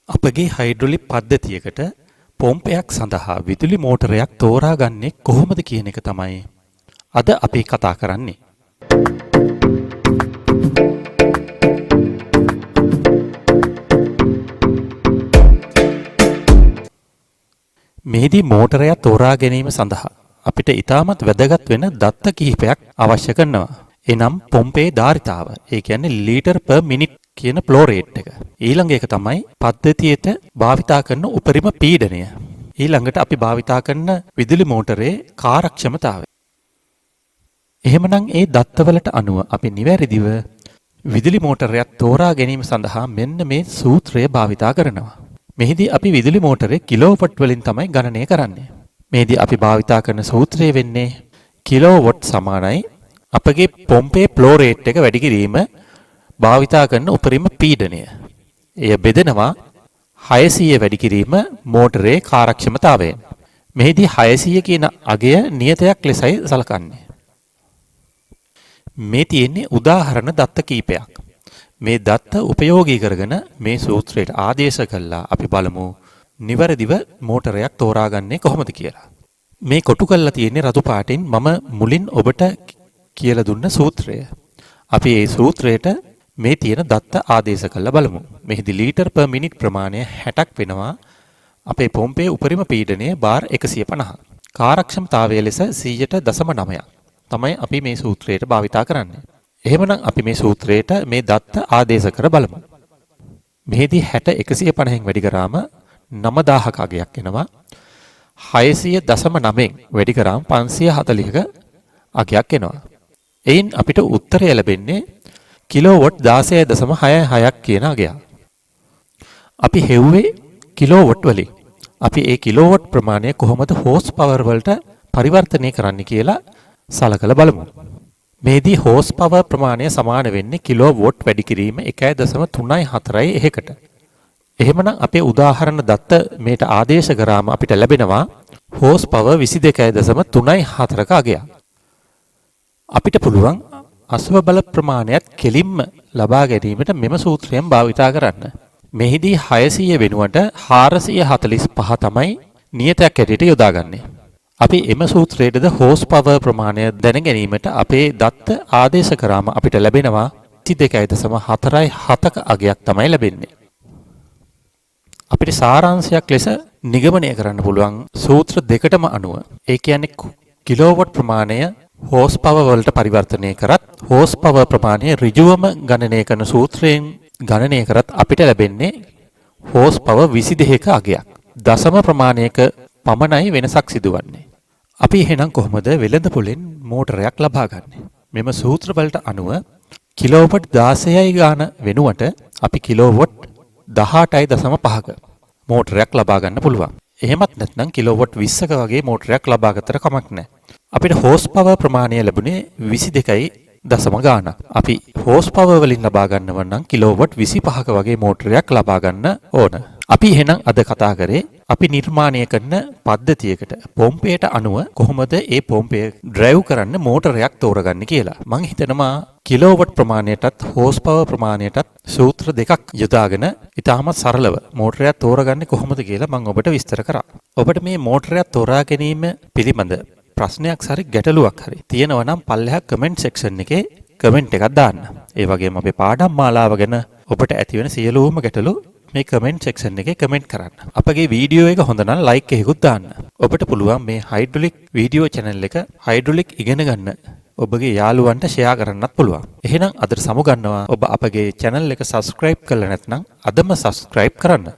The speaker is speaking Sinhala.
අපගේ හයිඩ්‍රොලික් පද්ධතියකට පොම්පයක් සඳහා විදුලි මෝටරයක් තෝරාගන්නේ කොහොමද කියන එක තමයි අද අපි කතා කරන්නේ. මේදී මෝටරයක් තෝරා ගැනීම සඳහා අපිට ඉතාමත් වැදගත් වෙන දත්ත කිහිපයක් අවශ්‍ය කරනවා. එනම් පොම්පේ ධාරිතාව. ඒ කියන්නේ ලීටර් per minute කියන ෆ්ලෝ රේට් එක. ඊළඟ එක තමයි පද්ධතියට භාවිතා කරන උපරිම පීඩනය. ඊළඟට අපි භාවිතා කරන විදුලි මෝටරේ කාර්යක්ෂමතාවය. එහෙමනම් ඒ දත්තවලට අනුව අපි නිවැරදිව විදුලි මෝටරයක් තෝරා ගැනීම සඳහා මෙන්න මේ සූත්‍රය භාවිතා කරනවා. මෙහිදී අපි විදුලි මෝටරේ කිලෝවොට් වලින් තමයි ගණනය කරන්නේ. මෙහිදී අපි භාවිතා කරන සූත්‍රය වෙන්නේ කිලෝවොට් සමානයි අපගේ පොම්පේ ෆ්ලෝ රේට් එක වැඩි කිරීම භාවිතා කරන උපරිම පීඩනය. එය බෙදෙනවා 600 වැඩි කිරීම මෝටරේ කාර්යක්ෂමතාවයෙන්. මෙහිදී 600 කියන අගය නියතයක් ලෙසයි සලකන්නේ. මේ තියෙන්නේ උදාහරණ දත්ත කීපයක්. මේ දත්ත උපයෝගී කරගෙන මේ සූත්‍රයට ආදේශ කළා අපි බලමු නිවැරදිව මෝටරයක් තෝරාගන්නේ කොහොමද කියලා. මේ කොටු කරලා තියෙන්නේ රතු පාටින් මම මුලින් ඔබට කියලා දුන්න සූත්‍රය. අපි මේ සූත්‍රයට මේ තියෙන දත්ත ආදේශ කරලා බලමු. මෙහිදී ලීටර් per minute ප්‍රමාණය 60ක් වෙනවා. අපේ පොම්පේ උපරිම පීඩනය බාර් 150. කාර්යක්ෂමතාවය ලෙස 100.9ක් තමයි අපි මේ සූත්‍රයට භාවිතා කරන්නේ. එහෙමනම් අපි මේ සූත්‍රයට මේ දත්ත ආදේශ කර බලමු. මෙහිදී 60 150න් වැඩි කරාම 9000ක අගයක් එනවා. 600.9න් වැඩි කරාම 540ක අගයක් එනවා. එයින් අපිට උත්තරය ලැබෙන්නේ කිලෝවොට් 16.66ක් කියන අගයක්. අපි හෙව්වේ කිලෝවොට් වලින්. අපි ඒ කිලෝවොට් ප්‍රමාණය කොහොමද හෝස් පවර් වලට පරිවර්තනය කරන්න කියලා සලකලා බලමු. මේදී හෝස් පවර් ප්‍රමාණය සමාන වෙන්නේ කිලෝවොට් වැඩි කිරීම 1.34යි එකකට. එහෙමනම් අපේ උදාහරණ දත්ත මේට ආදේශ කරාම අපිට ලැබෙනවා හෝස් පවර් 22.34ක අගයක්. අපිට පුළුවන් අශ්ව බල ප්‍රමාණයත් කෙලින්ම ලබා ගැනීමට මෙම සූත්‍රයෙන් භාවිතා කරන්න. මෙහිදී 600 වෙනුවට 445 තමයි නියතයක් ඇටියට යොදාගන්නේ. අපි එම සූත්‍රයේද හෝස් පවර් ප්‍රමාණය දැන ගැනීමට අපේ දත්ත ආදේශ කරාම අපිට ලැබෙනවා 22.47ක අගයක් තමයි ලැබෙන්නේ. අපිට සාරාංශයක් ලෙස නිගමනය කරන්න පුළුවන් සූත්‍ර දෙකටම අනුව. ඒ කියන්නේ කිලෝවොට් ප්‍රමාණය හෝස් පවර් වලට පරිවර්තනය කරත් හෝස් පවර් ප්‍රමාණය ඍජුවම ගණනය කරන සූත්‍රයෙන් ගණනය කරත් අපිට ලැබෙන්නේ හෝස් පවර් 22ක අගයක්. දශම ප්‍රමාණයක පමණයි වෙනසක් සිදුවන්නේ. අපි එහෙනම් කොහොමද වෙළඳ පොලෙන් මෝටරයක් ලබා ගන්නේ? මෙම සූත්‍ර වලට අනුව කිලෝවොට් 16යි ගාන වෙනුවට අපි කිලෝවොට් 18.5ක මෝටරයක් ලබා ගන්න පුළුවන්. එහෙමත් නැත්නම් කිලෝවොට් 20ක වගේ මෝටරයක් ලබා ගත්තට කමක් නැහැ. අපිට හෝස් පවර් ප්‍රමාණය ලැබුණේ 22යි දශම ගාණක්. අපි හෝස් පවර් වලින් ලබා ගන්නව නම් කිලෝවොට් 25ක වගේ මෝටරයක් ලබා ගන්න ඕන. අපි එහෙනම් අද කතා කරේ අපි නිර්මාණය කරන පද්ධතියකට පොම්පයට අනුව කොහොමද ඒ පොම්පය ඩ්‍රයිව් කරන්න මෝටරයක් තෝරගන්නේ කියලා. මම හිතනවා කිලෝවොට් ප්‍රමාණයටත් හෝස් පවර් ප්‍රමාණයටත් සූත්‍ර දෙකක් යොදාගෙන ඉතාමත් සරලව මෝටරයක් තෝරගන්නේ කොහොමද කියලා මම ඔබට විස්තර කරා. ඔබට මේ මෝටරයක් තෝරා ගැනීම පිළිබඳ ප්‍රශ්නයක් හරි ගැටලුවක් හරි තියෙනවා නම් පල්ලෙහා කමෙන්ට් සෙක්ෂන් එකේ කමෙන්ට් එකක් දාන්න. ඒ වගේම අපේ පාඩම් මාලාව ගැන ඔබට ඇතිවෙන සියලුම ගැටලු මේ කමෙන්ට් සෙක්ෂන් එකේ කමෙන්ට් කරන්න. අපගේ වීඩියෝ එක හොඳ නම් ලයික් එකකුත් දාන්න. ඔබට පුළුවන් මේ හයිඩ්‍රොලික් වීඩියෝ channel එක හයිඩ්‍රොලික් ඉගෙන ගන්න ඔබගේ යාළුවන්ට ෂෙයා කරන්නත් පුළුවන්. එහෙනම් අදට සමු ගන්නවා. ඔබ අපගේ channel එක subscribe කරලා නැත්නම් අදම subscribe කරන්න.